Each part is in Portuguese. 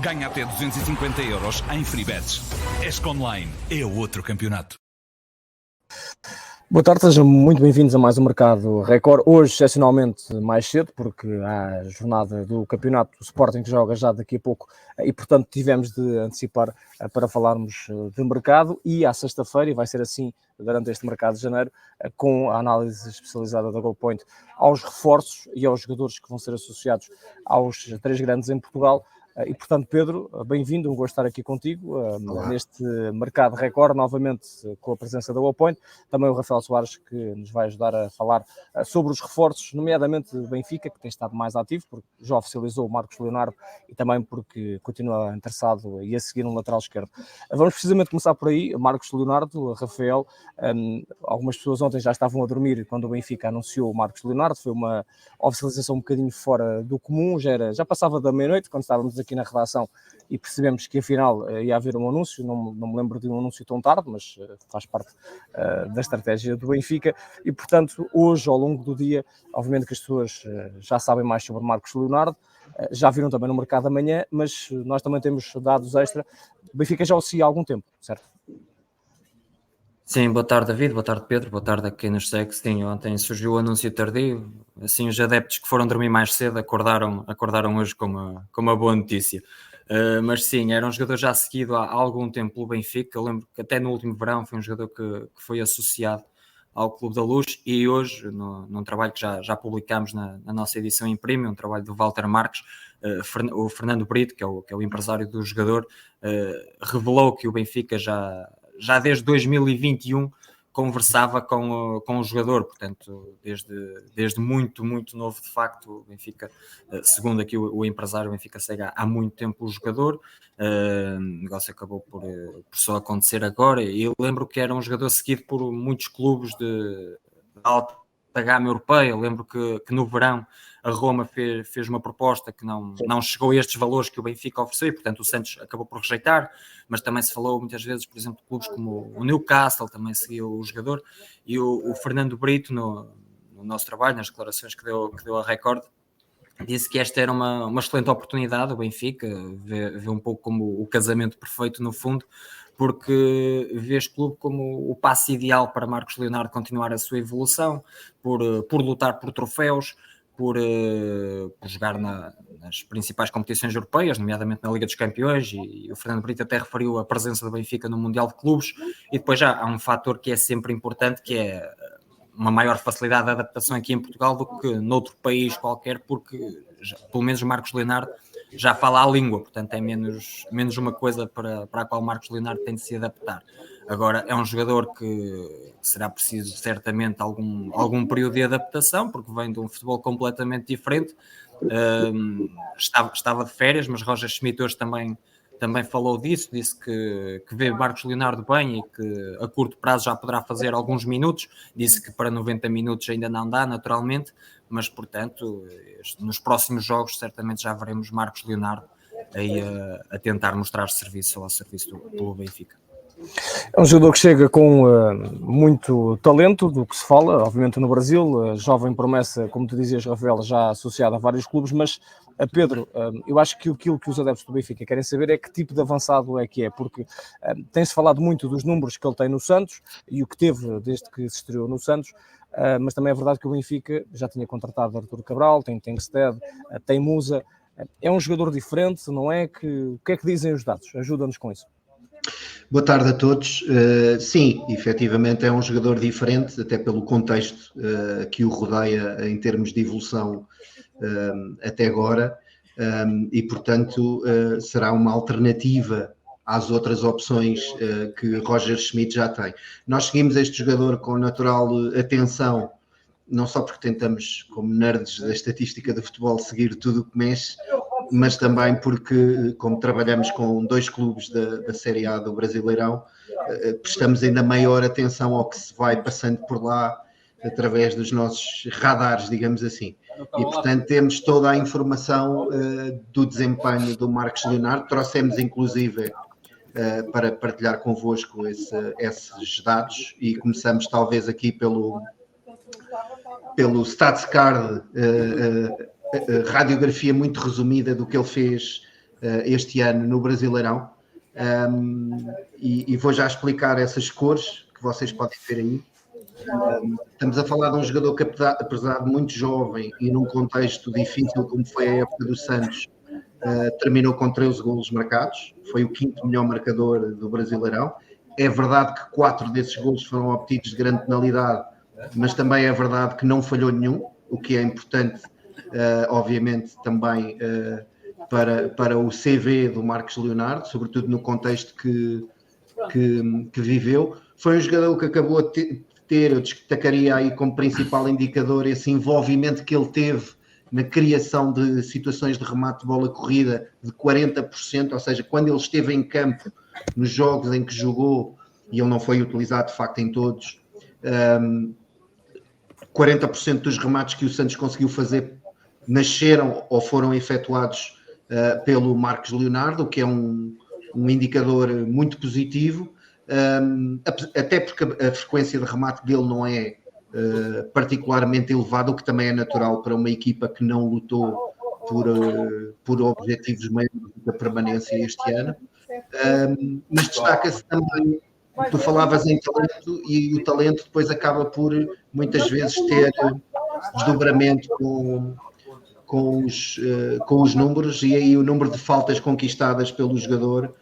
Ganha até 250 euros em free bets. ESC-Online é outro campeonato. Boa tarde, sejam muito bem-vindos a mais um Mercado Record. Hoje, excepcionalmente, mais cedo, porque há a jornada do campeonato, o Sporting que joga já daqui a pouco e, portanto, tivemos de antecipar para falarmos de mercado. E à sexta-feira, e vai ser assim durante este mercado de janeiro, com a análise especializada da GoalPoint aos reforços e aos jogadores que vão ser associados aos três grandes em Portugal. E, portanto, Pedro, bem-vindo, um gosto de estar aqui contigo neste Mercado Record, novamente com a presença da GoalPoint. Também o Rafael Soares, que nos vai ajudar a falar sobre os reforços, nomeadamente do Benfica, que tem estado mais ativo, porque já oficializou o Marcos Leonardo e também porque continua interessado e a seguir no lateral esquerdo. Vamos precisamente começar por aí. Marcos Leonardo, Rafael, algumas pessoas ontem já estavam a dormir quando o Benfica anunciou o Marcos Leonardo. Foi uma oficialização um bocadinho fora do comum, já passava da meia-noite, quando estávamos aqui na redação e percebemos que afinal ia haver um anúncio. Não me lembro de um anúncio tão tarde, mas faz parte da estratégia do Benfica. E portanto, hoje, ao longo do dia, obviamente que as pessoas já sabem mais sobre Marcos Leonardo, já viram também no mercado amanhã, mas nós também temos dados extra. O Benfica já o siga há algum tempo, certo? Sim, boa tarde, David, boa tarde, Pedro, boa tarde a quem nos segue. Sim, ontem surgiu o anúncio tardio, assim os adeptos que foram dormir mais cedo acordaram hoje com uma boa notícia. Mas sim, era um jogador já seguido há algum tempo pelo Benfica. Eu lembro que até no último verão foi um jogador que foi associado ao Clube da Luz, e hoje, num trabalho que já publicámos na nossa edição em Premium, um trabalho do Walter Marques, o Fernando Brito, que é o empresário do jogador, revelou que o Benfica já desde 2021 conversava com o jogador, portanto, desde muito, muito novo, de facto, o Benfica, segundo aqui o empresário, o Benfica segue há muito tempo o jogador. O negócio acabou por só acontecer agora, e eu lembro que era um jogador seguido por muitos clubes de alta gama europeia. Eu lembro que no verão a Roma fez uma proposta que não chegou a estes valores que o Benfica ofereceu, e portanto o Santos acabou por rejeitar, mas também se falou muitas vezes, por exemplo, de clubes como o Newcastle também seguiu o jogador. E o Fernando Brito, no nosso trabalho, nas declarações que deu a Record, disse que esta era uma excelente oportunidade. O Benfica vê um pouco como o casamento perfeito, no fundo, porque vê este clube como o passe ideal para Marcos Leonardo continuar a sua evolução, por lutar por troféus, por jogar nas principais competições europeias, nomeadamente na Liga dos Campeões, e o Fernando Brito até referiu a presença do Benfica no Mundial de Clubes. E depois já há um fator que é sempre importante, que é uma maior facilidade de adaptação aqui em Portugal do que noutro país qualquer, porque pelo menos o Marcos Leonardo já fala a língua, portanto é menos uma coisa para a qual Marcos Leonardo tem de se adaptar. Agora, é um jogador que será preciso certamente algum período de adaptação, porque vem de um futebol completamente diferente. Estava de férias, mas Roger Schmidt hoje também falou disso, disse que vê Marcos Leonardo bem e que a curto prazo já poderá fazer alguns minutos. Disse que para 90 minutos ainda não dá, naturalmente, mas, portanto, nos próximos jogos certamente já veremos Marcos Leonardo aí a tentar mostrar serviço ao serviço do Benfica. É um jogador que chega com muito talento, do que se fala, obviamente no Brasil, jovem promessa, como tu dizias, Rafael, já associado a vários clubes, mas Pedro, eu acho que aquilo que os adeptos do Benfica querem saber é que tipo de avançado é que é, porque tem-se falado muito dos números que ele tem no Santos e o que teve desde que se estreou no Santos, mas também é verdade que o Benfica já tinha contratado Artur Cabral, tem Tengsted, tem Musa. É um jogador diferente, não é? O que é que dizem os dados? Ajuda-nos com isso. Boa tarde a todos. Sim, efetivamente é um jogador diferente, até pelo contexto que o rodeia em termos de evolução até agora, e portanto será uma alternativa às outras opções que Roger Schmidt já tem. Nós seguimos este jogador com natural atenção, não só porque tentamos, como nerds da estatística do futebol, seguir tudo o que mexe, mas também porque, como trabalhamos com 2 clubes da Série A do Brasileirão, prestamos ainda maior atenção ao que se vai passando por lá através dos nossos radares, digamos assim. E, portanto, temos toda a informação do desempenho do Marcos Leonardo. Trouxemos, inclusive, para partilhar convosco esses dados, e começamos talvez aqui pelo StatsCard, radiografia muito resumida do que ele fez este ano no Brasileirão. E vou já explicar essas cores que vocês podem ver aí. Estamos a falar de um jogador que, apesar de muito jovem e num contexto difícil como foi a época do Santos, terminou com 13 golos marcados, foi o 5º melhor marcador do Brasileirão. É verdade que 4 desses golos foram obtidos de grande penalidade, mas também é verdade que não falhou nenhum, o que é importante, obviamente, também para o CV do Marcos Leonardo, sobretudo no contexto que viveu. Foi um jogador que acabou de ter, eu destacaria aí como principal indicador esse envolvimento que ele teve na criação de situações de remate de bola corrida de 40%, ou seja, quando ele esteve em campo nos jogos em que jogou, e ele não foi utilizado de facto em todos, 40% dos remates que o Santos conseguiu fazer nasceram ou foram efetuados pelo Marcos Leonardo, o que é um indicador muito positivo. Até porque a frequência de remate dele não é particularmente elevada, o que também é natural para uma equipa que não lutou por objetivos maiores da permanência este ano. Mas destaca-se também, tu falavas em talento, e o talento depois acaba por muitas vezes ter desdobramento com os números, e aí o número de faltas conquistadas pelo jogador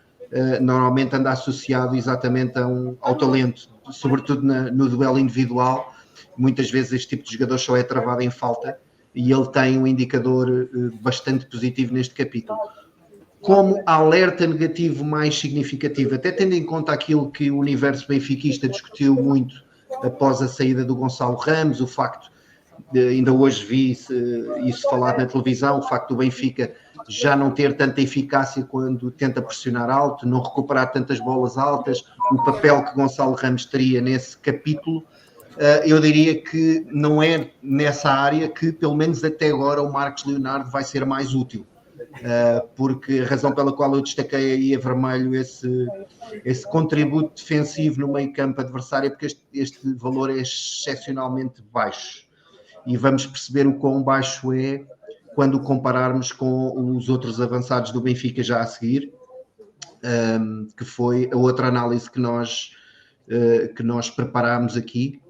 normalmente anda associado exatamente ao talento, sobretudo no duelo individual. Muitas vezes este tipo de jogador só é travado em falta, e ele tem um indicador bastante positivo neste capítulo. Como alerta negativo mais significativo, até tendo em conta aquilo que o universo benfiquista discutiu muito após a saída do Gonçalo Ramos, o facto de, ainda hoje vi isso falado na televisão, o facto do Benfica já não ter tanta eficácia quando tenta pressionar alto, não recuperar tantas bolas altas, o papel que Gonçalo Ramos teria nesse capítulo, eu diria que não é nessa área que, pelo menos até agora, o Marcos Leonardo vai ser mais útil. Porque a razão pela qual eu destaquei aí a vermelho esse contributo defensivo no meio campo adversário é porque este valor é excepcionalmente baixo, e vamos perceber o quão baixo é quando o compararmos com os outros avançados do Benfica já a seguir, que foi a outra análise que nós preparámos aqui,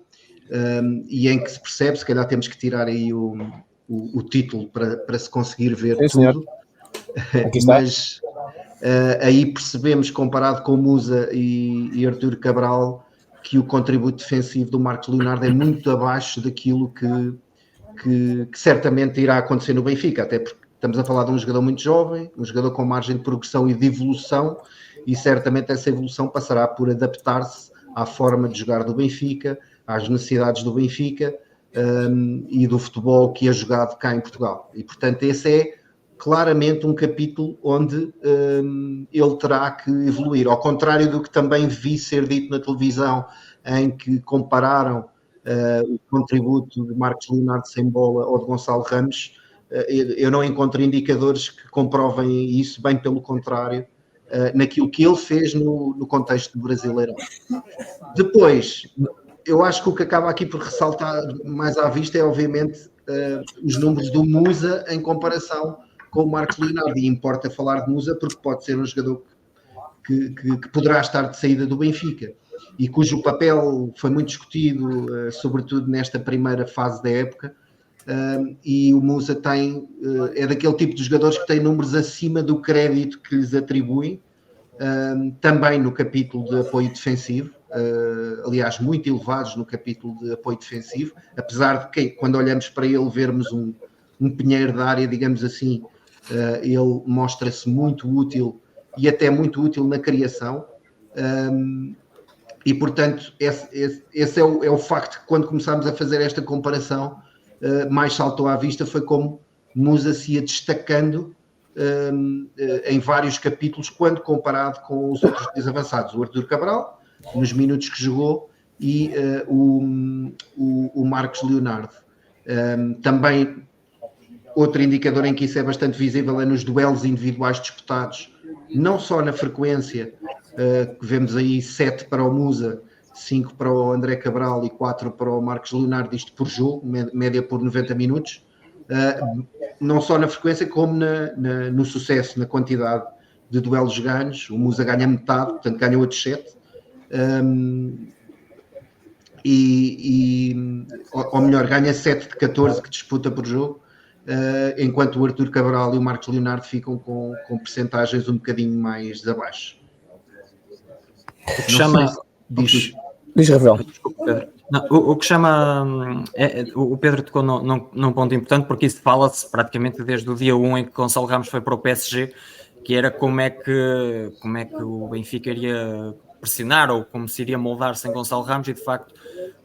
e em que se percebe, se calhar temos que tirar aí o título para se conseguir ver tudo. Mas aí percebemos, comparado com Musa e Artur Cabral, que o contributo defensivo do Marcos Leonardo é muito abaixo daquilo que certamente irá acontecer no Benfica, até porque estamos a falar de um jogador muito jovem, um jogador com margem de progressão e de evolução, e certamente essa evolução passará por adaptar-se à forma de jogar do Benfica, às necessidades do Benfica e do futebol que é jogado cá em Portugal. E, portanto, esse é claramente um capítulo onde ele terá que evoluir, ao contrário do que também vi ser dito na televisão, em que compararam o contributo de Marcos Leonardo sem bola ao de Gonçalo Ramos. Eu não encontro indicadores que comprovem isso, bem pelo contrário, naquilo que ele fez no contexto do Brasileirão. Depois, eu acho que o que acaba aqui por ressaltar mais à vista é, obviamente, os números do Musa em comparação com o Marcos Leonardo, e importa falar de Musa porque pode ser um jogador que poderá estar de saída do Benfica, e cujo papel foi muito discutido, sobretudo nesta primeira fase da época, e o Musa é daquele tipo de jogadores que tem números acima do crédito que lhes atribuem, também no capítulo de apoio defensivo, aliás, muito elevados no capítulo de apoio defensivo, apesar de que, quando olhamos para ele, vermos um pinheiro da área, digamos assim, ele mostra-se muito útil, e até muito útil na criação, e portanto esse é o facto que, quando começámos a fazer esta comparação, mais saltou à vista, foi como Musa se ia destacando em vários capítulos quando comparado com os outros dois avançados, o Artur Cabral, nos minutos que jogou, e o Marcos Leonardo. Também outro indicador em que isso é bastante visível é nos duelos individuais disputados, não só na frequência, que vemos aí 7 para o Musa, 5 para o André Cabral e 4 para o Marcos Leonardo, isto por jogo, média por 90 minutos, não só na frequência como no sucesso, na quantidade de duelos ganhos. O Musa ganha metade, portanto ganha outros 7. Ou melhor, ganha 7 de 14 que disputa por jogo, enquanto o Artur Cabral e o Marcos Leonardo ficam com percentagens um bocadinho mais abaixo. O que chama... Diz, Rafael. Desculpa, Pedro. Não, o que chama... o Pedro tocou num ponto importante, porque isso fala-se praticamente desde o dia 1 em que Gonçalo Ramos foi para o PSG, que era como é que o Benfica iria pressionar ou como se iria moldar sem Gonçalo Ramos, e de facto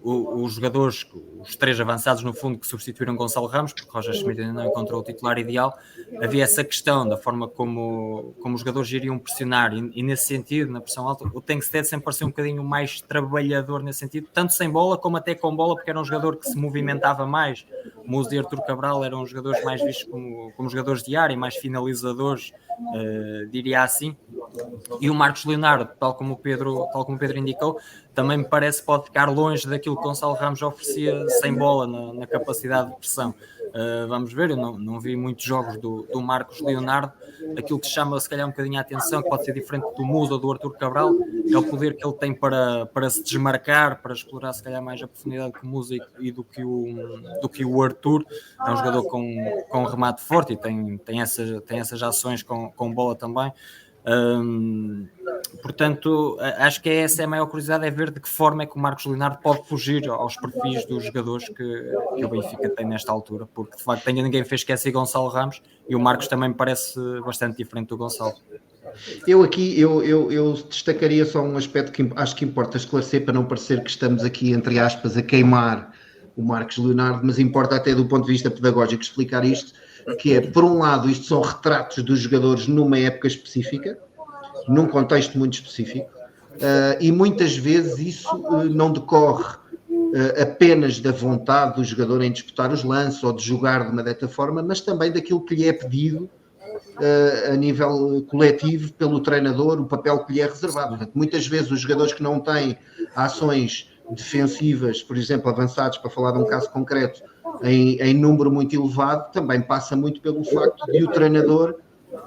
os jogadores, os 3 avançados no fundo que substituíram Gonçalo Ramos, porque Roger Schmidt ainda não encontrou o titular ideal, havia essa questão da forma como os jogadores iriam pressionar, e nesse sentido, na pressão alta, o Tengsted sempre pareceu um bocadinho mais trabalhador nesse sentido, tanto sem bola como até com bola, porque era um jogador que se movimentava mais. O Musa e Artur Cabral eram jogadores mais vistos como jogadores de área, mais finalizadores, diria assim. E o Marcos Leonardo, tal como o Pedro indicou, também me parece que pode ficar longe daquilo que Gonçalo Ramos oferecia sem bola, na capacidade de pressão. Vamos ver, eu não vi muitos jogos do Marcos Leonardo. Aquilo que chama se calhar um bocadinho a atenção, que pode ser diferente do Musa ou do Artur Cabral, é o poder que ele tem para se desmarcar, para explorar se calhar mais a profundidade que o Musa e do que o Artur. É um jogador com remate forte e tem essas ações com bola também. Portanto, acho que essa é a maior curiosidade, é ver de que forma é que o Marcos Leonardo pode fugir aos perfis dos jogadores que o Benfica tem nesta altura, porque de facto ainda ninguém fez esquecer Gonçalo Ramos, e o Marcos também me parece bastante diferente do Gonçalo. Eu destacaria só um aspecto que acho que importa esclarecer, para não parecer que estamos aqui, entre aspas, a queimar o Marcos Leonardo, mas importa até do ponto de vista pedagógico explicar isto, que é, por um lado, isto são retratos dos jogadores numa época específica, num contexto muito específico, e muitas vezes isso não decorre apenas da vontade do jogador em disputar os lances ou de jogar de uma desta forma, mas também daquilo que lhe é pedido a nível coletivo pelo treinador, o papel que lhe é reservado. Portanto, muitas vezes os jogadores que não têm ações defensivas, por exemplo, avançados, para falar de um caso concreto, em número muito elevado, também passa muito pelo facto de o treinador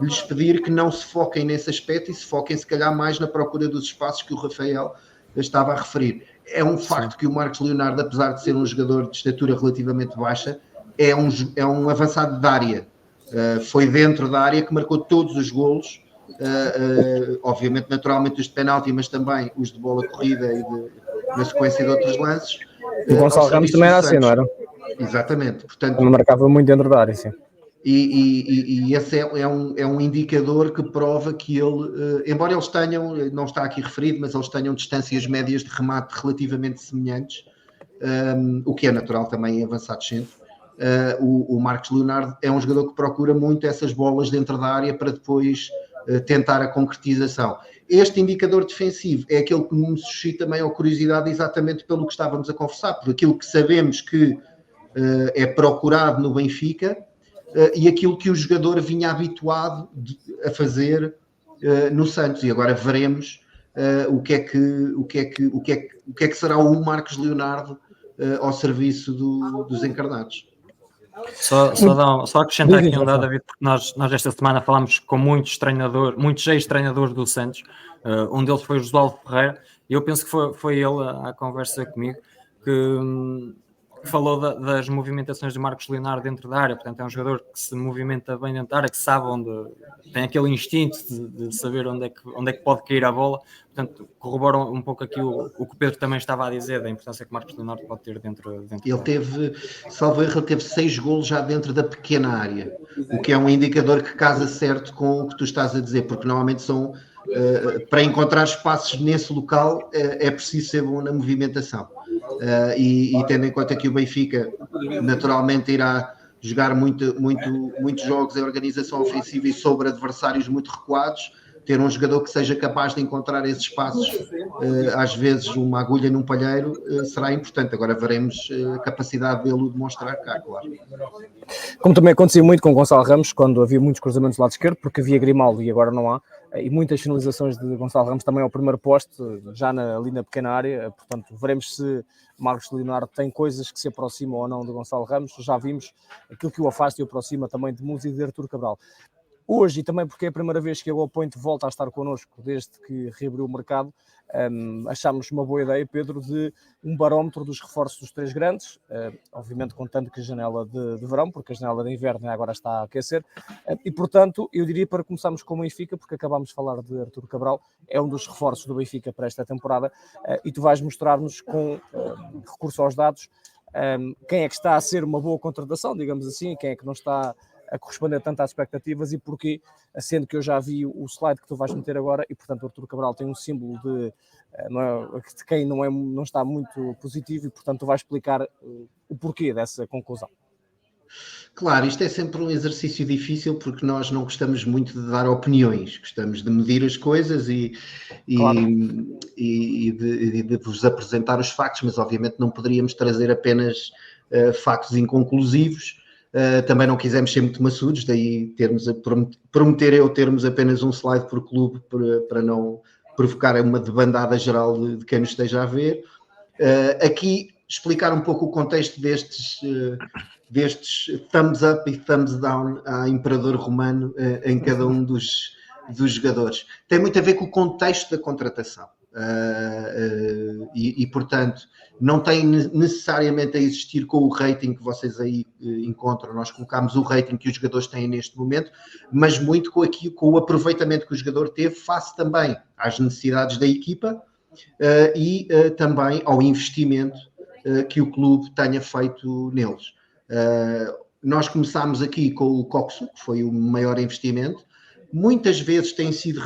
lhes pedir que não se foquem nesse aspecto e se foquem se calhar mais na procura dos espaços que o Rafael estava a referir. É um facto que o Marcos Leonardo, apesar de ser um jogador de estatura relativamente baixa, é um avançado de área. Foi dentro da área que marcou todos os golos, obviamente naturalmente os de penalti, mas também os de bola corrida e na sequência de outros lances. O Gonçalo Ramos também era assim, não era? Exatamente. Portanto, não marcava muito dentro da área, sim. E esse é um indicador que prova que ele, embora eles tenham, não está aqui referido, mas eles tenham distâncias médias de remate relativamente semelhantes, o que é natural também em avançados centro. O Marcos Leonardo é um jogador que procura muito essas bolas dentro da área para depois tentar a concretização. Este indicador defensivo é aquele que me suscita maior curiosidade, exatamente pelo que estávamos a conversar, por aquilo que sabemos que é procurado no Benfica, e aquilo que o jogador vinha habituado a fazer no Santos. E agora veremos o que é que será o Marcos Leonardo ao serviço dos encarnados. Só acrescentar aqui um dado, David, porque nós esta semana falámos com muitos ex-treinadores do Santos, um deles foi o Josualdo Ferreira, e eu penso que foi ele à conversa comigo que falou das movimentações de Marcos Leonardo dentro da área. Portanto, é um jogador que se movimenta bem dentro da área, que sabe tem aquele instinto de saber onde é que pode cair a bola. Portanto, corrobora um pouco aqui o que o Pedro também estava a dizer, da importância que Marcos Leonardo pode ter dentro ele teve, salvo erro, ele teve 6 golos já dentro da pequena área, o que é um indicador que casa certo com o que tu estás a dizer, porque normalmente são, para encontrar espaços nesse local, é preciso ser bom na movimentação. E tendo em conta que o Benfica naturalmente irá jogar muitos jogos em organização ofensiva e sobre adversários muito recuados, ter um jogador que seja capaz de encontrar esses espaços, às vezes uma agulha num palheiro, será importante. Agora veremos a capacidade dele demonstrar cá, claro. Como também acontecia muito com o Gonçalo Ramos, quando havia muitos cruzamentos do lado esquerdo, porque havia Grimaldo e agora não há, e muitas finalizações de Gonçalo Ramos também ao primeiro poste, já ali na pequena área. Portanto, veremos se Marcos Leonardo tem coisas que se aproximam ou não de Gonçalo Ramos. Já vimos aquilo que o afasta e o aproxima também de Musa e de Artur Cabral. Hoje, e também porque é a primeira vez que a Goalpoint volta a estar connosco desde que reabriu o mercado, achámos uma boa ideia, Pedro, de um barómetro dos reforços dos 3 grandes, obviamente contando que a janela de verão, porque a janela de inverno agora está a aquecer, e portanto, eu diria para começarmos com o Benfica, porque acabámos de falar de Artur Cabral, é um dos reforços do Benfica para esta temporada, e tu vais mostrar-nos com recurso aos dados quem é que está a ser uma boa contratação, digamos assim, quem é que não está a corresponder tanto às expectativas e porquê, sendo que eu já vi o slide que tu vais meter agora e, portanto, o Artur Cabral tem um símbolo de quem não está muito positivo e, portanto, tu vais explicar o porquê dessa conclusão. Claro, isto é sempre um exercício difícil porque nós não gostamos muito de dar opiniões, gostamos de medir as coisas e de vos apresentar os factos, mas obviamente não poderíamos trazer apenas factos inconclusivos. Também não quisemos ser muito maçudos, daí termos apenas um slide por clube para não provocar uma debandada geral de quem nos esteja a ver. Aqui explicar um pouco o contexto destes thumbs up e thumbs down a imperador romano em cada um dos jogadores. Tem muito a ver com o contexto da contratação. Portanto, não tem necessariamente a existir com o rating que vocês aí encontram. Nós colocámos o rating que os jogadores têm neste momento, mas muito com o aproveitamento que o jogador teve face também às necessidades da equipa e também ao investimento que o clube tenha feito neles. Nós começámos aqui com o Coxo, que foi o maior investimento. Muitas vezes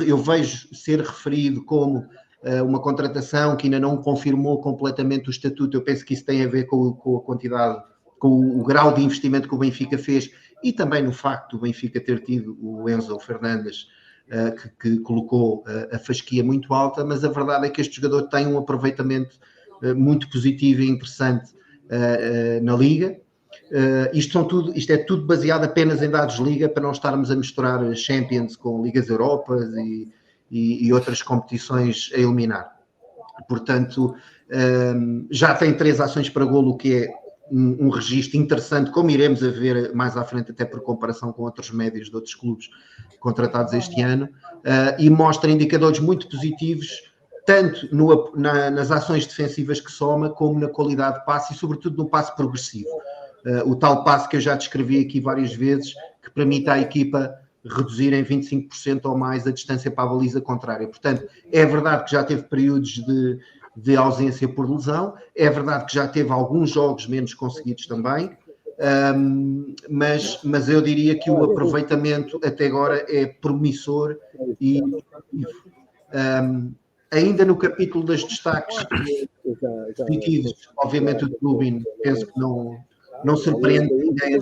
eu vejo ser referido como uma contratação que ainda não confirmou completamente o estatuto. Eu penso que isso tem a ver com a quantidade, com o grau de investimento que o Benfica fez e também no facto do Benfica ter tido o Enzo Fernandes, que colocou a fasquia muito alta, mas a verdade é que este jogador tem um aproveitamento muito positivo e interessante na Liga. Isto é tudo baseado apenas em dados Liga, para não estarmos a misturar Champions com Ligas Europas e outras competições a eliminar. Portanto, já tem 3 ações para golo, o que é um registro interessante, como iremos a ver mais à frente, até por comparação com outros médios de outros clubes contratados este ano, e mostra indicadores muito positivos, tanto nas ações defensivas que soma, como na qualidade de passe e, sobretudo, no passe progressivo. O tal passe que eu já descrevi aqui várias vezes, que permite à equipa reduzir em 25% ou mais a distância para a baliza contrária. Portanto, é verdade que já teve períodos de ausência por lesão, é verdade que já teve alguns jogos menos conseguidos também, mas eu diria que o aproveitamento até agora é promissor e ainda no capítulo dos destaques positivos, obviamente o Trubin, penso que não surpreende ninguém.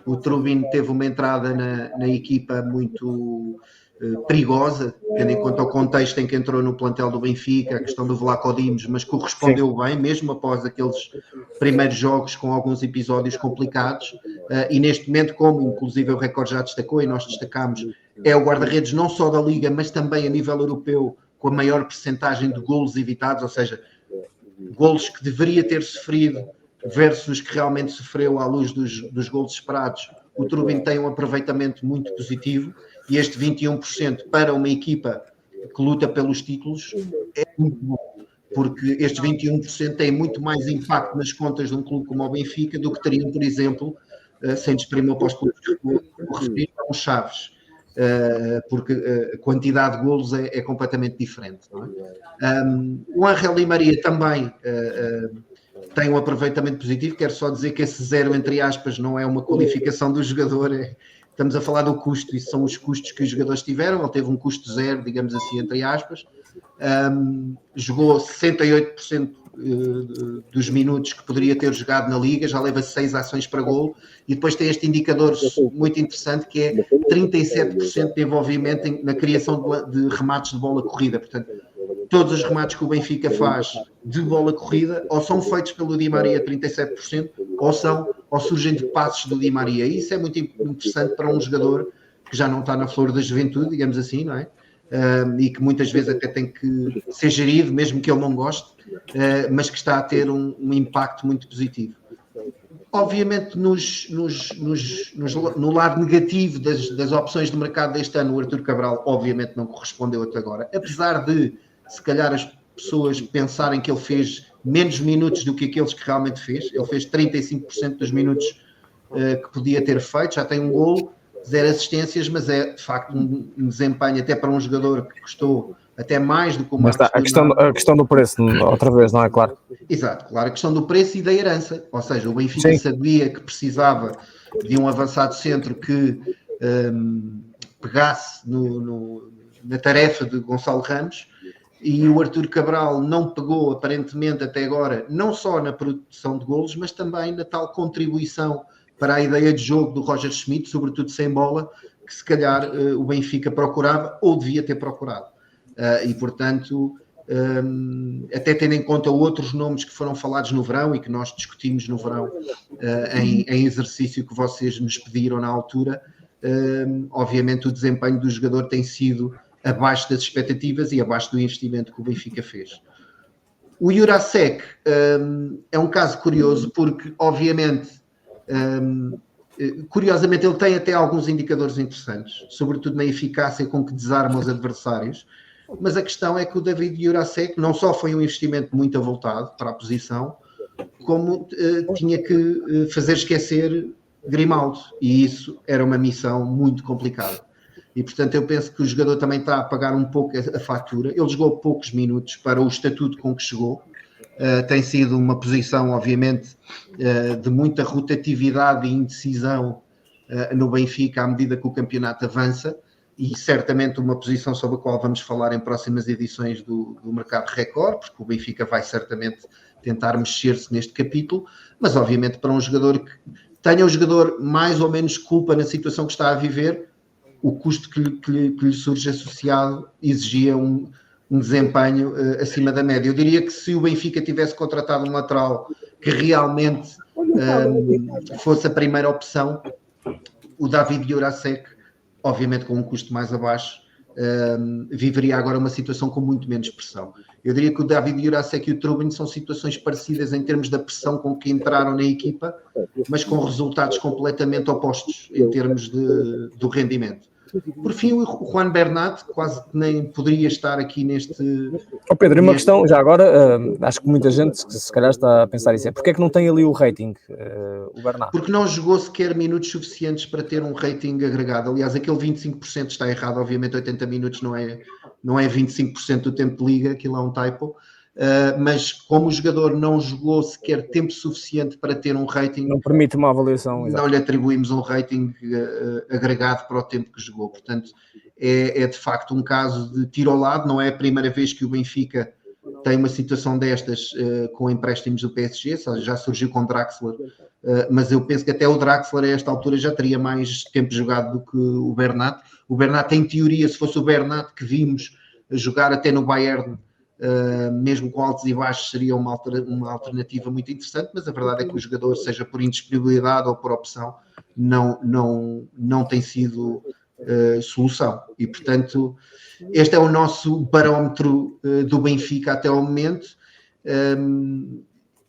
O Trubin teve uma entrada na equipa muito perigosa, tendo em conta o contexto em que entrou no plantel do Benfica, a questão do Vlaco Dimos, mas correspondeu bem, mesmo após aqueles primeiros jogos com alguns episódios complicados, e neste momento, como inclusive o Record já destacou e nós destacámos, é o guarda-redes não só da Liga, mas também a nível europeu, com a maior percentagem de golos evitados, ou seja, golos que deveria ter sofrido versus que realmente sofreu à luz dos golos esperados. O Trubin tem um aproveitamento muito positivo e este 21% para uma equipa que luta pelos títulos é muito bom, porque estes 21% têm muito mais impacto nas contas de um clube como o Benfica do que teriam, por exemplo, sem desprimir para os clubes que referiram a os Chaves, porque a quantidade de golos é completamente diferente. Não é? O Ángel Di Maria também tem um aproveitamento positivo. Quero só dizer que esse 0, entre aspas, não é uma qualificação do jogador, estamos a falar do custo, e são os custos que os jogadores tiveram. Ele teve um custo 0, digamos assim, entre aspas. Jogou 68% dos minutos que poderia ter jogado na Liga, já leva 6 ações para golo, e depois tem este indicador muito interessante, que é 37% de envolvimento na criação de remates de bola corrida. Portanto, todos os remates que o Benfica faz de bola corrida ou são feitos pelo Di Maria, 37%, ou surgem de passos do Di Maria. E isso é muito interessante para um jogador que já não está na flor da juventude, digamos assim, não é? E que muitas vezes até tem que ser gerido, mesmo que ele não goste, mas que está a ter um impacto muito positivo. Obviamente, no lado negativo das opções de mercado deste ano, o Artur Cabral obviamente não correspondeu até agora, apesar de, se calhar, as pessoas pensarem que ele fez menos minutos do que aqueles que realmente fez. Ele fez 35% dos minutos que podia ter feito, já tem um golo, 0 assistências, mas é de facto um desempenho até para um jogador que custou até mais do que o Marcos Leonardo. A questão do preço, outra vez, não é? Claro. Exato, claro, a questão do preço e da herança, ou seja, o Benfica sabia que precisava de um avançado centro que pegasse na tarefa de Gonçalo Ramos, e o Artur Cabral não pegou aparentemente até agora, não só na produção de golos, mas também na tal contribuição para a ideia de jogo do Roger Schmidt, sobretudo sem bola, que se calhar o Benfica procurava ou devia ter procurado. E portanto, até tendo em conta outros nomes que foram falados no verão e que nós discutimos no verão em exercício que vocês nos pediram na altura, obviamente o desempenho do jogador tem sido abaixo das expectativas e abaixo do investimento que o Benfica fez. O Jurasek é um caso curioso porque, obviamente, curiosamente, ele tem até alguns indicadores interessantes, sobretudo na eficácia com que desarma os adversários, mas a questão é que o David Jurasek não só foi um investimento muito avultado para a posição, como tinha que fazer esquecer Grimaldo, e isso era uma missão muito complicada. E, portanto, eu penso que o jogador também está a pagar um pouco a fatura. Ele jogou poucos minutos para o estatuto com que chegou. Tem sido uma posição, obviamente, de muita rotatividade e indecisão no Benfica à medida que o campeonato avança, e certamente uma posição sobre a qual vamos falar em próximas edições do Mercado Record, porque o Benfica vai certamente tentar mexer-se neste capítulo, mas obviamente para um jogador que tenha o jogador mais ou menos culpa na situação que está a viver, o custo que lhe surge associado exigia um desempenho acima da média. Eu diria que se o Benfica tivesse contratado um lateral que realmente fosse a primeira opção, o David Jurasek, obviamente com um custo mais abaixo, viveria agora uma situação com muito menos pressão. Eu diria que o David Jurasek e o Trubin são situações parecidas em termos da pressão com que entraram na equipa, mas com resultados completamente opostos em termos do rendimento. Por fim, o Juan Bernat quase nem poderia estar aqui neste... Pedro, uma questão, já agora, acho que muita gente se calhar está a pensar isso, porquê é que não tem ali o rating, o Bernat? Porque não jogou sequer minutos suficientes para ter um rating agregado. Aliás, aquele 25% está errado, obviamente 80 minutos não é 25% do tempo de liga, aquilo é um typo. Mas como o jogador não jogou sequer tempo suficiente para ter um rating, não permite uma avaliação, não lhe atribuímos um rating agregado para o tempo que jogou. Portanto, é de facto um caso de tiro ao lado. Não é a primeira vez que o Benfica tem uma situação destas com empréstimos do PSG, já surgiu com Draxler, mas eu penso que até o Draxler a esta altura já teria mais tempo jogado do que o Bernat. O Bernat, em teoria, se fosse o Bernat que vimos jogar até no Bayern, mesmo com altos e baixos, seria uma alternativa muito interessante, mas a verdade é que o jogador, seja por indisponibilidade ou por opção, não tem sido solução. E, portanto, este é o nosso barómetro do Benfica até ao momento.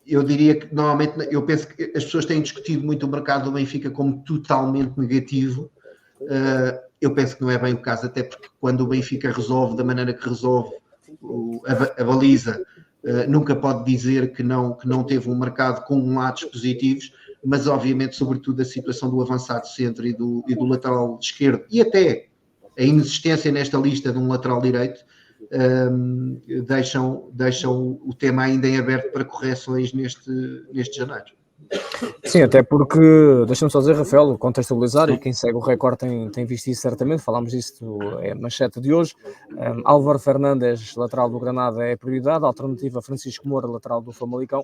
Eu diria que, normalmente, eu penso que as pessoas têm discutido muito o mercado do Benfica como totalmente negativo. Eu penso que não é bem o caso, até porque quando o Benfica resolve da maneira que resolve a baliza, nunca pode dizer que não teve um mercado com lados positivos, mas obviamente sobretudo a situação do avançado centro e do lateral esquerdo, e até a inexistência nesta lista de um lateral direito, deixam o tema ainda em aberto para correções neste janeiro. Sim, até porque, deixa-me só dizer, Rafael, contextualizar, e quem segue o Record tem visto isso certamente, falámos disso, é a manchete de hoje. Álvaro Fernandes, lateral do Granada, é a prioridade, a alternativa Francisco Moura, lateral do Famalicão,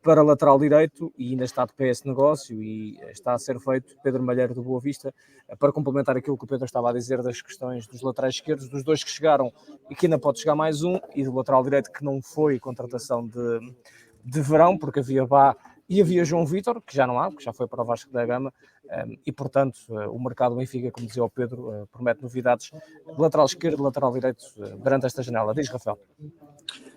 para lateral direito, e ainda está de pé esse negócio, e está a ser feito Pedro Malheiro do Boa Vista, para complementar aquilo que o Pedro estava a dizer das questões dos laterais esquerdos, dos dois que chegaram, e que ainda pode chegar mais um, e do lateral direito que não foi contratação de verão, porque havia E havia João Vítor, que já não há, porque já foi para o Vasco da Gama, e portanto o mercado Benfica, como dizia o Pedro, promete novidades de lateral esquerdo, lateral direito durante esta janela. Diz, Rafael.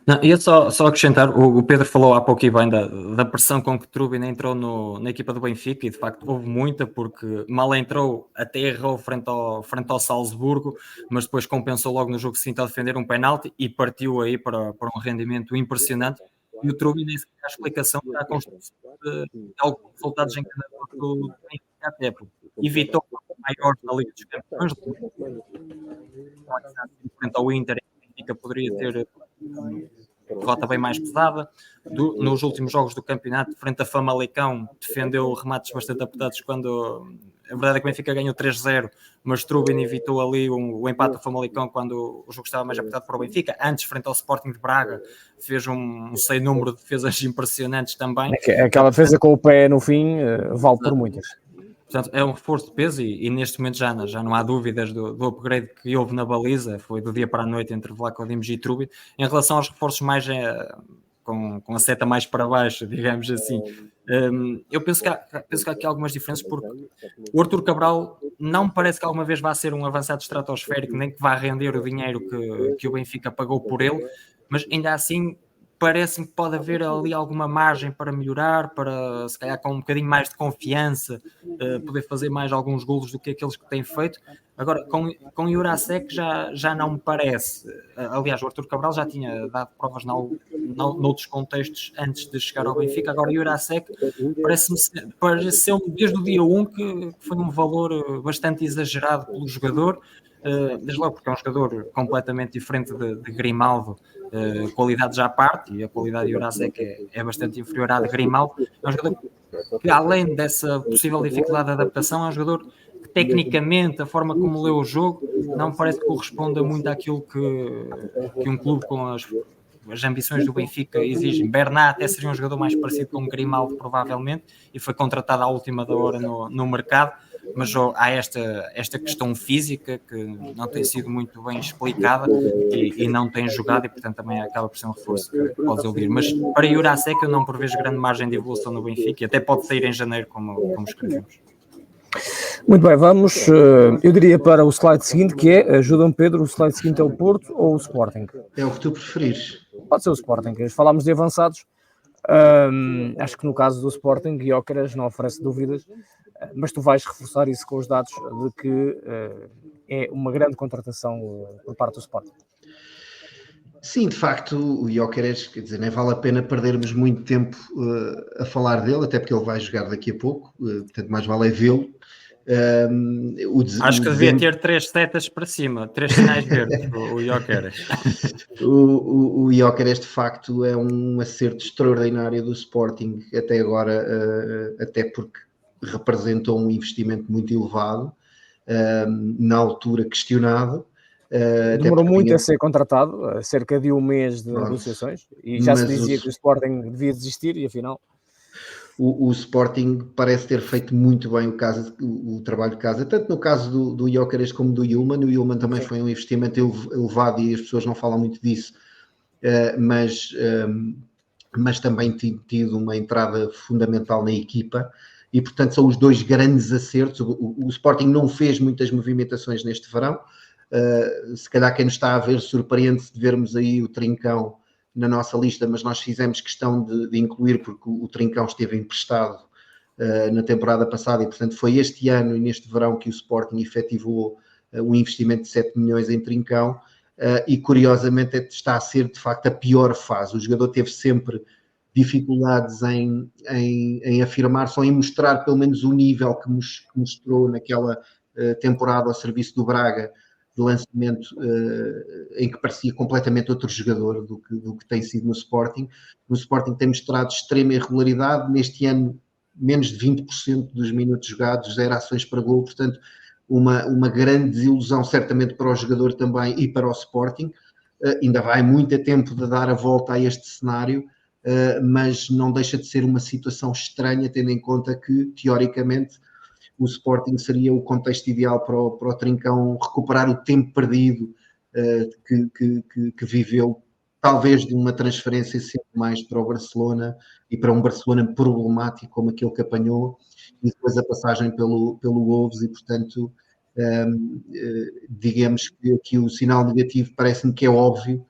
Não, ia só acrescentar, o Pedro falou há pouco e bem da pressão com que Trubin entrou na equipa do Benfica, e de facto houve muita, porque mal entrou, até errou frente ao Salzburgo, mas depois compensou logo no jogo seguinte a defender um penalti e partiu aí para um rendimento impressionante. E o Trubin nem sequer a explicação da construção de alguns resultados enganadores do Benfica, até porque evitou maior na Liga dos Campeões, frente ao Inter, o Benfica poderia ter derrota bem mais pesada. Nos últimos jogos do campeonato, frente a Famalicão, defendeu remates bastante apertados, quando a verdade é que o Benfica ganhou 3-0, mas Trubin evitou ali o empate do Famalicão quando o jogo estava mais apertado para o Benfica. Antes, frente ao Sporting de Braga, fez um sem número de defesas impressionantes também. Aquela defesa com o pé no fim vale por muitas. Portanto, é um reforço de peso, e neste momento já não há dúvidas do upgrade que houve na baliza. Foi do dia para a noite entre Vlaco Dimos e Trubin. Em relação aos reforços mais com a seta mais para baixo, digamos assim, eu penso que há aqui algumas diferenças, porque o Arthur Cabral não parece que alguma vez vá ser um avançado estratosférico, nem que vá render o dinheiro que o Benfica pagou por ele, mas ainda assim parece-me que pode haver ali alguma margem para melhorar, para se calhar com um bocadinho mais de confiança poder fazer mais alguns golos do que aqueles que tem feito. Agora, com Jurasek já não me parece. Aliás, o Arthur Cabral já tinha dado provas noutros contextos antes de chegar ao Benfica. Agora, Jurasek pareceu-me desde o dia 1 que foi um valor bastante exagerado pelo jogador. Desde logo porque é um jogador completamente diferente de Grimaldo, qualidades à parte, e a qualidade de Jurasek é bastante inferior à de Grimaldo. É um jogador que, além dessa possível dificuldade de adaptação, é um jogador que, tecnicamente, a forma como lê o jogo, não me parece que corresponda muito àquilo que um clube com as ambições do Benfica exigem. Bernat até seria um jogador mais parecido com Grimaldo, provavelmente, e foi contratado à última da hora no mercado, mas há esta questão física que não tem sido muito bem explicada e não tem jogado, e portanto também acaba por ser um reforço que pode iludir. Mas para Jurasek eu não prevejo grande margem de evolução no Benfica, e até pode sair em janeiro, como escrevemos. Muito bem, vamos, eu diria, para o slide seguinte, que é, ajuda-me Pedro, o slide seguinte é o Porto ou o Sporting? É o que tu preferires. Pode ser o Sporting. Falámos de avançados, acho que no caso do Sporting, Gyökeres não oferece dúvidas, mas tu vais reforçar isso com os dados de que é uma grande contratação por parte do Sporting. Sim, de facto, o Gyökeres, quer dizer, nem vale a pena perdermos muito tempo a falar dele, até porque ele vai jogar daqui a pouco, portanto mais vale é vê-lo. Acho que devia ter 3 setas para cima, 3 sinais verdes, o Gyökeres. O Gyökeres, de facto, é um acerto extraordinário do Sporting até agora, até porque representou um investimento muito elevado, na altura questionado. Demorou muito a ser contratado, cerca de um mês de negociações, e já se dizia que o Sporting devia desistir, e afinal... O Sporting parece ter feito muito bem o trabalho de casa, tanto no caso do Gyökeres como do Yulman. O Yulman também foi um investimento elevado e as pessoas não falam muito disso, mas também tem tido uma entrada fundamental na equipa, e portanto são os dois grandes acertos. O Sporting não fez muitas movimentações neste verão, se calhar quem nos está a ver surpreende-se de vermos aí o Trincão na nossa lista, mas nós fizemos questão de incluir, porque o Trincão esteve emprestado na temporada passada, e portanto foi este ano e neste verão que o Sporting efetivou um investimento de 7 milhões em Trincão, e curiosamente está a ser de facto a pior fase. O jogador teve sempre dificuldades em afirmar-se, ou em mostrar pelo menos o nível que mostrou naquela temporada ao serviço do Braga, de lançamento, em que parecia completamente outro jogador do que tem sido no Sporting. No Sporting tem mostrado extrema irregularidade, neste ano menos de 20% dos minutos jogados, 0 ações para gol, portanto uma grande desilusão certamente para o jogador também e para o Sporting. Ainda vai muito tempo de dar a volta a este cenário, mas não deixa de ser uma situação estranha, tendo em conta que, teoricamente, o Sporting seria o contexto ideal para o Trincão recuperar o tempo perdido que viveu talvez de uma transferência sempre mais para o Barcelona e para um Barcelona problemático como aquele que apanhou, e depois a passagem pelo Wolves, e portanto digamos que aqui o sinal negativo parece-me que é óbvio,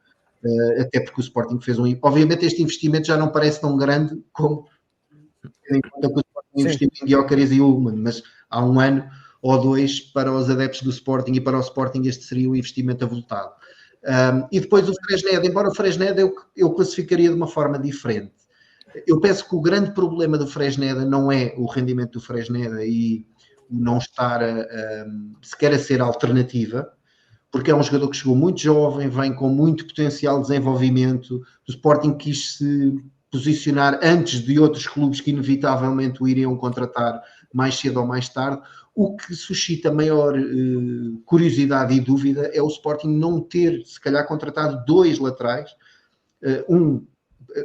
até porque o Sporting fez obviamente este investimento já não parece tão grande como tendo em conta que o Sporting investiu em Gyökeres e Ullmann, mas há um ano ou dois, para os adeptos do Sporting e para o Sporting, este seria o investimento avultado. E depois o Fresneda, embora o Fresneda eu classificaria de uma forma diferente. Eu penso que o grande problema do Fresneda não é o rendimento do Fresneda e não estar sequer a ser alternativa, porque é um jogador que chegou muito jovem, vem com muito potencial de desenvolvimento. O Sporting quis se posicionar antes de outros clubes que inevitavelmente o iriam contratar mais cedo ou mais tarde. O que suscita maior curiosidade e dúvida é o Sporting não ter, se calhar, contratado 2 laterais,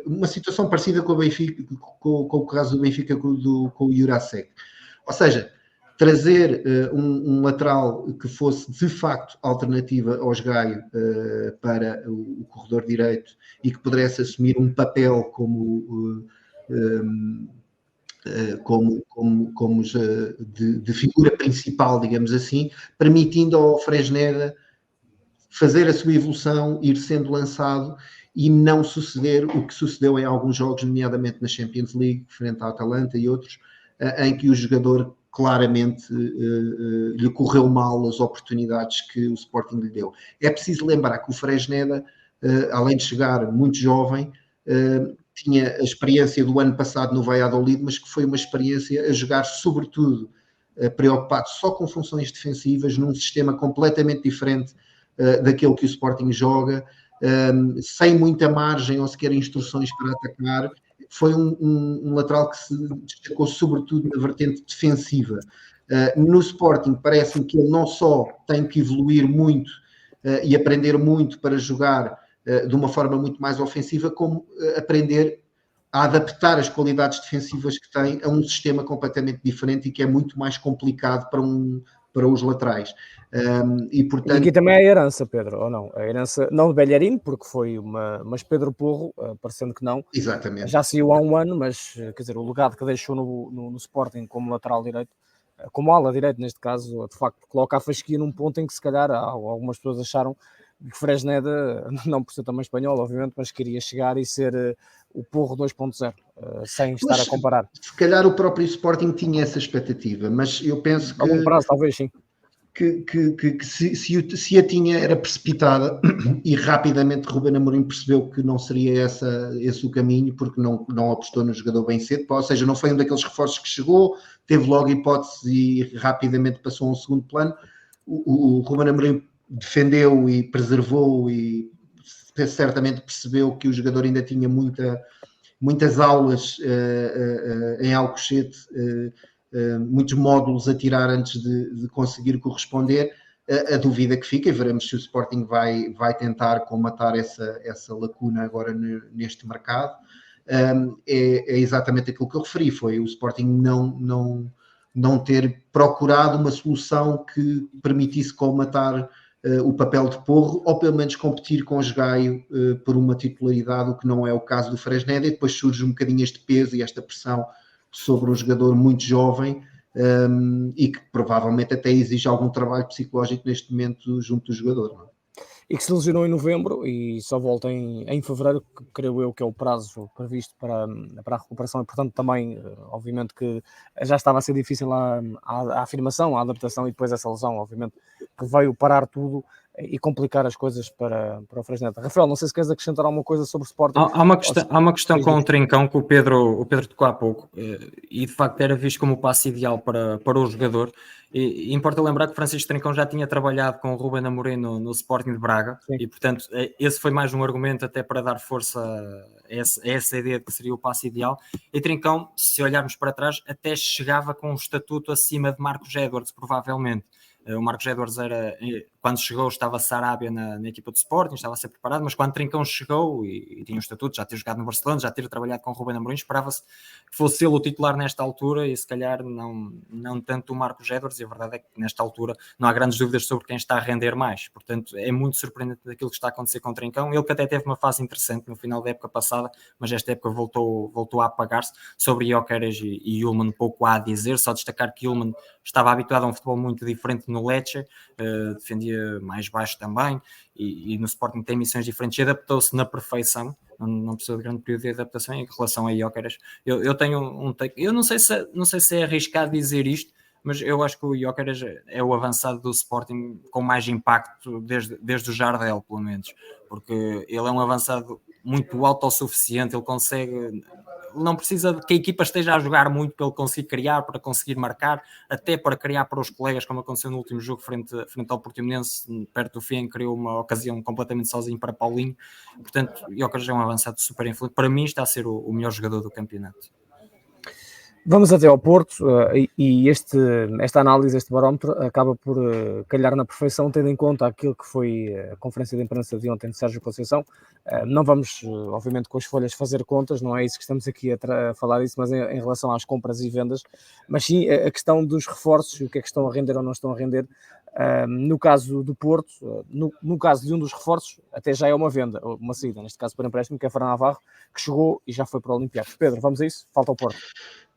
uma situação parecida com o Benfica, com o caso do Benfica com o Jurasek. Ou seja, trazer um lateral que fosse de facto alternativa ao Gaio para o corredor direito e que pudesse assumir um papel como de figura principal, digamos assim, permitindo ao Fresneda fazer a sua evolução, ir sendo lançado e não suceder o que sucedeu em alguns jogos, nomeadamente na Champions League, frente à Atalanta e outros, em que o jogador claramente lhe correu mal as oportunidades que o Sporting lhe deu. É preciso lembrar que o Fresneda, além de chegar muito jovem, tinha a experiência do ano passado no Valladolid, mas que foi uma experiência a jogar sobretudo preocupado só com funções defensivas, num sistema completamente diferente daquele que o Sporting joga, sem muita margem ou sequer instruções para atacar. Foi um lateral que se destacou sobretudo na vertente defensiva. No Sporting parece-me que ele não só tem que evoluir muito e aprender muito para jogar de uma forma muito mais ofensiva, como aprender a adaptar as qualidades defensivas que tem a um sistema completamente diferente e que é muito mais complicado para os laterais. E, portanto... E aqui também é a herança, Pedro, ou não? A herança, não de Belharino, porque foi mas Pedro Porro, parecendo que não. Exatamente. Já saiu há um ano, mas quer dizer, o legado que deixou no Sporting como lateral direito, como ala direito neste caso, de facto, coloca a fasquia num ponto em que se calhar algumas pessoas acharam que Fresneda, não por ser também espanhol, obviamente, mas queria chegar e ser o Porro 2.0, sem estar a comparar. Se calhar o próprio Sporting tinha essa expectativa, mas eu penso que... A longo prazo, talvez, sim. Que se a tinha era precipitada e rapidamente Ruben Amorim percebeu que não seria esse o caminho, porque não apostou no jogador bem cedo, ou seja, não foi um daqueles reforços que chegou, teve logo hipótese e rapidamente passou a um segundo plano. O Ruben Amorim defendeu e preservou e certamente percebeu que o jogador ainda tinha muitas aulas em Alcochete, muitos módulos a tirar antes de conseguir corresponder. A dúvida que fica, e veremos se o Sporting vai tentar comatar essa lacuna agora neste mercado, é exatamente aquilo que eu referi, foi o Sporting não ter procurado uma solução que permitisse comatar o papel de Porro, ou pelo menos competir com o Gaio por uma titularidade, o que não é o caso do Fresneda, e depois surge um bocadinho este peso e esta pressão sobre um jogador muito jovem e que provavelmente até exige algum trabalho psicológico neste momento junto do jogador. Não é? E que se lesionou em novembro e só volta em fevereiro, que creio eu que é o prazo previsto para a recuperação, e portanto também, obviamente que já estava a ser difícil a afirmação, a adaptação, e depois essa lesão, obviamente, que veio parar tudo e complicar as coisas para o Fresneda. Rafael, não sei se queres acrescentar alguma coisa sobre o Sporting. Há uma questão com o Trincão que o Pedro tocou há pouco, e de facto era visto como o passe ideal para o jogador. E importa lembrar que Francisco Trincão já tinha trabalhado com o Ruben Amorim no Sporting de Braga. Sim. E portanto esse foi mais um argumento até para dar força a essa ideia de que seria o passe ideal. E Trincão, se olharmos para trás, até chegava com um estatuto acima de Marcos Edwards, provavelmente. O Marcos Edwards era quando chegou estava Sarabia na equipa do Sporting, estava a ser preparado, mas quando Trincão chegou e tinha um estatuto, já ter jogado no Barcelona, já ter trabalhado com o Ruben Amorim, esperava-se que fosse ele o titular nesta altura e se calhar não tanto o Marcos Edwards, e a verdade é que nesta altura não há grandes dúvidas sobre quem está a render mais, portanto é muito surpreendente daquilo que está a acontecer com o Trincão, ele que até teve uma fase interessante no final da época passada, mas esta época voltou a apagar-se. Sobre Gyökeres e Hjulmand pouco há a dizer, só destacar que Hjulmand estava habituado a um futebol muito diferente no Lecce, defendia mais baixo também, e no Sporting tem missões diferentes, e adaptou-se na perfeição, não precisou de grande período de adaptação. Em relação a Gyökeres, eu tenho um take, eu não sei se é arriscado dizer isto, mas eu acho que o Gyökeres é o avançado do Sporting com mais impacto desde o Jardel, pelo menos, porque ele é um avançado muito autossuficiente, ele consegue, não precisa que a equipa esteja a jogar muito para ele conseguir criar, para conseguir marcar, até para criar para os colegas, como aconteceu no último jogo frente ao Portimonense, perto do fim, criou uma ocasião completamente sozinho para Paulinho. Portanto, Gyökeres é um avançado super influente, para mim está a ser o melhor jogador do campeonato. Vamos até ao Porto, e esta análise, este barómetro, acaba por calhar na perfeição, tendo em conta aquilo que foi a conferência de imprensa de ontem de Sérgio Conceição. Não vamos, obviamente, com as folhas fazer contas, não é isso que estamos aqui a falar disso, mas em relação às compras e vendas, mas sim a questão dos reforços, o que é que estão a render ou não estão a render. No caso do Porto, no caso de um dos reforços, até já é uma venda, uma saída, neste caso por empréstimo, que é Fran Navarro, que chegou e já foi para o Olympiacos. Pedro, vamos a isso? Falta o Porto.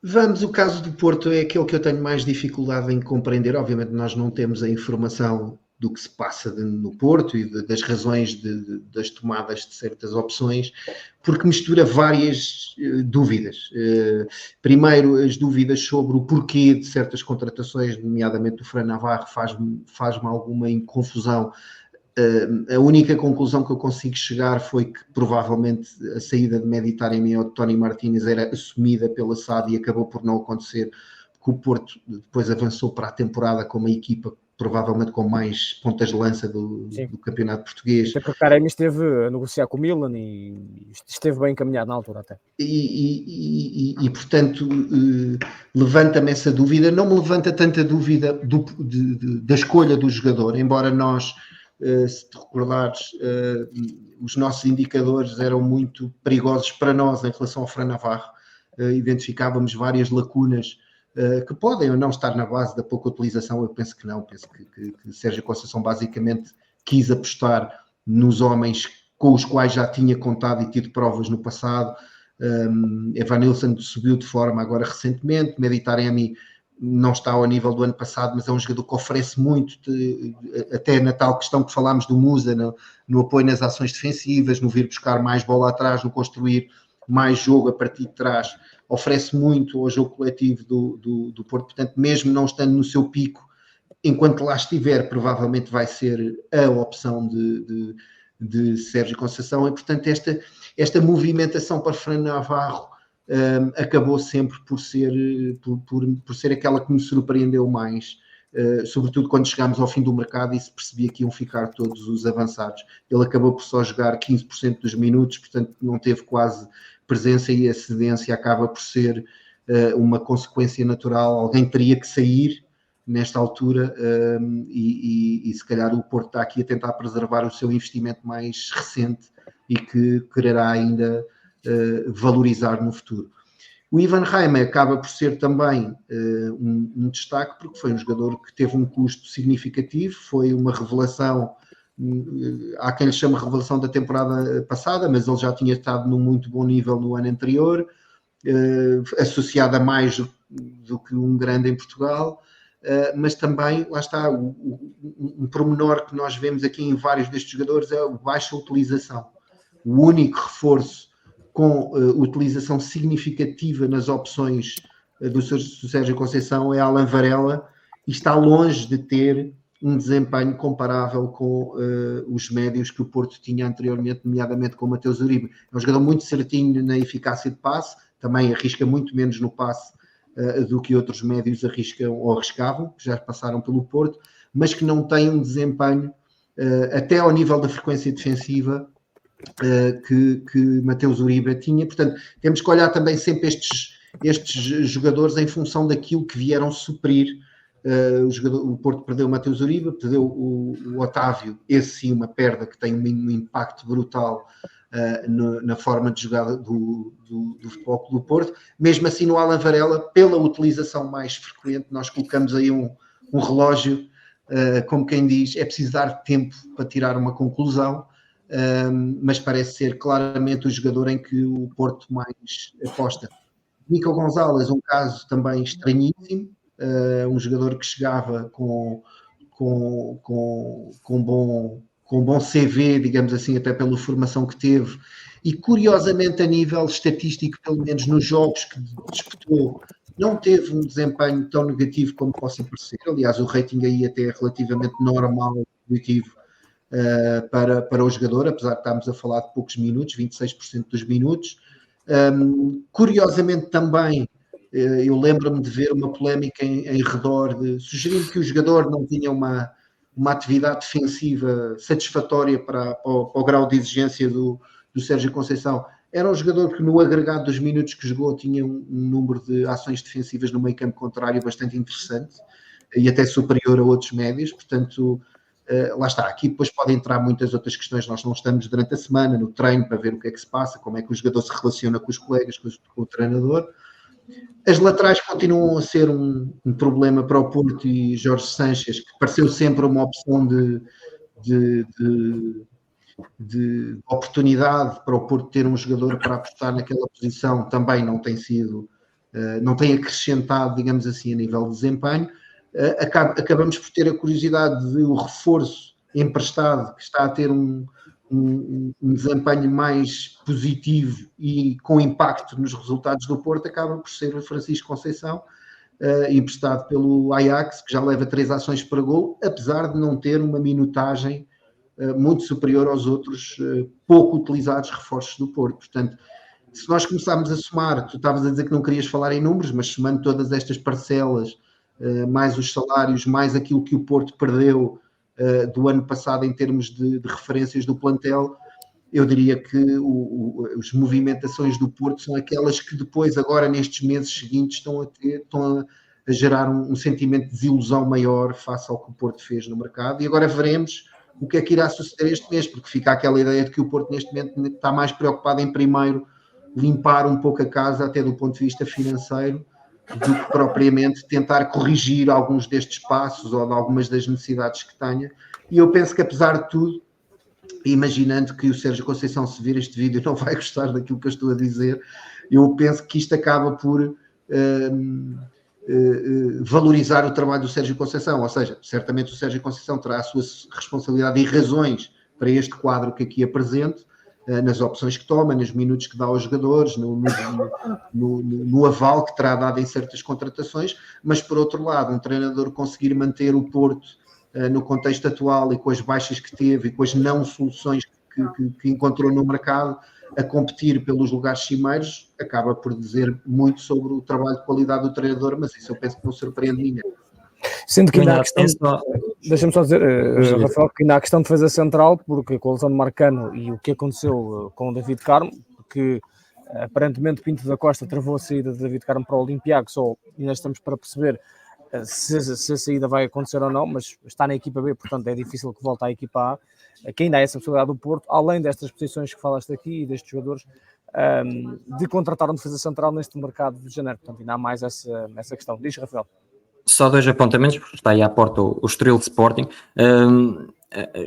Vamos, o caso do Porto é aquele que eu tenho mais dificuldade em compreender. Obviamente nós não temos a informação do que se passa no Porto e das razões das tomadas de certas opções, porque mistura várias dúvidas. Primeiro, as dúvidas sobre o porquê de certas contratações, nomeadamente do Fran Navarro, faz-me alguma confusão. A única conclusão que eu consigo chegar foi que provavelmente a saída de Mkhitaryan ou de Tony Martínez era assumida pela SAD e acabou por não acontecer, porque o Porto depois avançou para a temporada com uma equipa provavelmente com mais pontas de lança do campeonato português. Até porque o Taremi esteve a negociar com o Milan e esteve bem encaminhado na altura até. E portanto, levanta-me essa dúvida. Não me levanta tanta dúvida da escolha do jogador, embora nós... se te recordares, os nossos indicadores eram muito perigosos para nós em relação ao Fran Navarro. Identificávamos várias lacunas que podem ou não estar na base da pouca utilização. Eu penso que não, penso que Sérgio Conceição basicamente quis apostar nos homens com os quais já tinha contado e tido provas no passado. Evanilson subiu de forma agora recentemente, Mkhitaryan não está ao nível do ano passado, mas é um jogador que oferece muito, até na tal questão que falámos do Musa, no apoio nas ações defensivas, no vir buscar mais bola atrás, no construir mais jogo a partir de trás, oferece muito ao jogo coletivo do Porto. Portanto, mesmo não estando no seu pico, enquanto lá estiver, provavelmente vai ser a opção de Sérgio Conceição, e portanto esta movimentação para Fran Navarro acabou sempre por ser aquela que me surpreendeu mais, sobretudo quando chegámos ao fim do mercado e se percebia que iam ficar todos os avançados. Ele acabou por só jogar 15% dos minutos, portanto não teve quase presença, e a cedência acaba por ser uma consequência natural. Alguém teria que sair nesta altura, e se calhar o Porto está aqui a tentar preservar o seu investimento mais recente e que quererá ainda valorizar no futuro. O Ivan Reimer acaba por ser também um destaque, porque foi um jogador que teve um custo significativo, foi uma revelação, há quem lhe chame revelação da temporada passada, mas ele já tinha estado num muito bom nível no ano anterior, associado a mais do que um grande em Portugal, mas também, lá está, um pormenor que nós vemos aqui em vários destes jogadores é a baixa utilização. O único reforço com utilização significativa nas opções do Sérgio Conceição é Alan Varela, e está longe de ter um desempenho comparável com os médios que o Porto tinha anteriormente, nomeadamente com o Mateus Uribe. É um jogador muito certinho na eficácia de passe, também arrisca muito menos no passe do que outros médios arriscam ou arriscavam, que já passaram pelo Porto, mas que não tem um desempenho até ao nível da frequência defensiva que Mateus Uribe tinha. Portanto, temos que olhar também sempre estes jogadores em função daquilo que vieram suprir O Porto perdeu o Mateus Uribe, perdeu o Otávio, esse sim uma perda que tem um impacto brutal na forma de jogada do Futebol Clube do Porto. Mesmo assim, no Alan Varela, pela utilização mais frequente, nós colocamos aí um relógio, como quem diz, é preciso dar tempo para tirar uma conclusão, mas parece ser claramente o jogador em que o Porto mais aposta. Nico Gonzalez, um caso também estranhíssimo, um jogador que chegava com bom CV, digamos assim, até pela formação que teve, e curiosamente a nível estatístico, pelo menos nos jogos que disputou, não teve um desempenho tão negativo como possa parecer. Aliás, o rating aí até é relativamente normal, positivo para o jogador, apesar de estarmos a falar de poucos minutos, 26% dos minutos. Curiosamente também, eu lembro-me de ver uma polémica em redor sugerindo que o jogador não tinha uma atividade defensiva satisfatória para o grau de exigência do Sérgio Conceição. Era um jogador que no agregado dos minutos que jogou tinha um número de ações defensivas no meio campo contrário bastante interessante e até superior a outros médios, portanto lá está, aqui depois podem entrar muitas outras questões, nós não estamos durante a semana no treino para ver o que é que se passa, como é que o jogador se relaciona com os colegas, com o treinador. As laterais continuam a ser um problema para o Porto, e Jorge Sanchez, que pareceu sempre uma opção de oportunidade para o Porto ter um jogador para apostar naquela posição, também não tem sido, não tem acrescentado, digamos assim, a nível de desempenho. Acabamos por ter a curiosidade de o reforço emprestado, que está a ter um desempenho mais positivo e com impacto nos resultados do Porto, acaba por ser o Francisco Conceição, emprestado pelo Ajax, que já leva 3 ações para gol, apesar de não ter uma minutagem muito superior aos outros pouco utilizados reforços do Porto. Portanto, se nós começarmos a somar, tu estavas a dizer que não querias falar em números, mas somando todas estas parcelas, mais os salários, mais aquilo que o Porto perdeu do ano passado em termos de referências do plantel, eu diria que as movimentações do Porto são aquelas que depois, agora nestes meses seguintes, estão a gerar um sentimento de desilusão maior face ao que o Porto fez no mercado. E agora veremos o que é que irá suceder este mês, porque fica aquela ideia de que o Porto neste momento está mais preocupado em primeiro limpar um pouco a casa, até do ponto de vista financeiro, do que propriamente tentar corrigir alguns destes passos ou de algumas das necessidades que tenha. E eu penso que, apesar de tudo, imaginando que o Sérgio Conceição, se vir este vídeo, não vai gostar daquilo que eu estou a dizer, eu penso que isto acaba por valorizar o trabalho do Sérgio Conceição, ou seja, certamente o Sérgio Conceição terá a sua responsabilidade e razões para este quadro que aqui apresento, nas opções que toma, nos minutos que dá aos jogadores, no aval que terá dado em certas contratações, mas por outro lado, um treinador conseguir manter o Porto no contexto atual e com as baixas que teve e com as não soluções que encontrou no mercado, a competir pelos lugares cimeiros, acaba por dizer muito sobre o trabalho de qualidade do treinador, mas isso eu penso que não surpreende ninguém. Sendo que ainda há a questão, deixa-me só dizer, Rafael, que ainda há a questão de defesa central, porque com a lesão de Marcano e o que aconteceu com o David Carmo, que aparentemente Pinto da Costa travou a saída de David Carmo para o Olympiacos, ou ainda estamos para perceber se a saída vai acontecer ou não, mas está na equipa B, portanto é difícil que volte à equipa A, que ainda há essa possibilidade do Porto, além destas posições que falaste aqui e destes jogadores, de contratar um defesa central neste mercado de janeiro. Portanto, ainda há mais essa questão. Diz, Rafael. Só 2 apontamentos, porque está aí à porta o Estoril Sporting.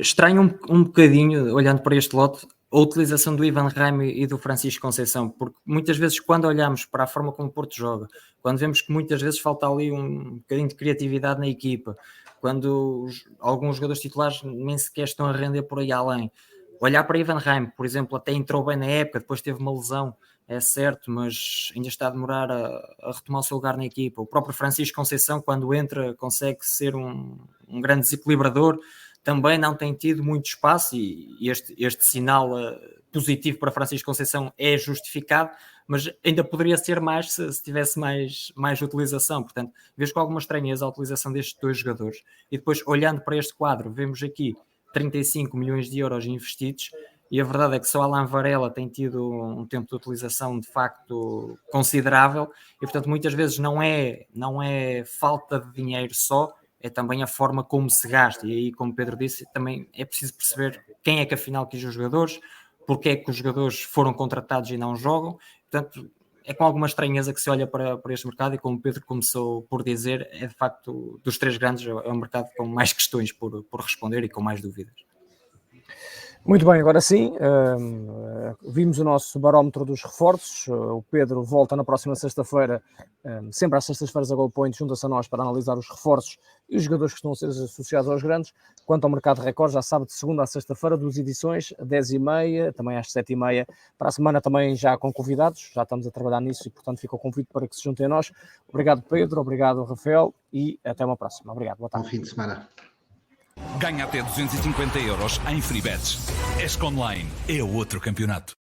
Estranho um bocadinho, olhando para este lote, a utilização do Ivan Raime e do Francisco Conceição, porque muitas vezes quando olhamos para a forma como o Porto joga, quando vemos que muitas vezes falta ali um bocadinho de criatividade na equipa, quando alguns jogadores titulares nem sequer estão a render por aí além, olhar para Ivan Raime, por exemplo, até entrou bem na época, depois teve uma lesão, é certo, mas ainda está a demorar a retomar o seu lugar na equipa. O próprio Francisco Conceição, quando entra, consegue ser um grande desequilibrador, também não tem tido muito espaço, e este sinal positivo para Francisco Conceição é justificado, mas ainda poderia ser mais se tivesse mais utilização. Portanto, vejo com alguma estranheza a utilização destes 2 jogadores. E depois, olhando para este quadro, vemos aqui 35 milhões de euros investidos, e a verdade é que só Alan Varela tem tido um tempo de utilização de facto considerável, e portanto muitas vezes não é falta de dinheiro só, é também a forma como se gasta, e aí, como Pedro disse, também é preciso perceber quem é que afinal quis os jogadores, porque é que os jogadores foram contratados e não jogam. Portanto, é com alguma estranheza que se olha para este mercado, e como o Pedro começou por dizer, é de facto, dos três grandes, é um mercado com mais questões por responder e com mais dúvidas. Muito bem, agora sim, vimos o nosso barómetro dos reforços. O Pedro volta na próxima sexta-feira, sempre às sextas-feiras a Goal Point, junta-se a nós para analisar os reforços e os jogadores que estão a ser associados aos grandes. Quanto ao Mercado Record, já sabe, de segunda a sexta-feira, 2 edições, 10h30, também às 7h30. Para a semana também já com convidados, já estamos a trabalhar nisso e, portanto, fica o convite para que se juntem a nós. Obrigado, Pedro, obrigado, Rafael, e até uma próxima. Obrigado, boa tarde. Bom fim de semana. Ganha até 250 € em free bets. ESC Online é outro campeonato.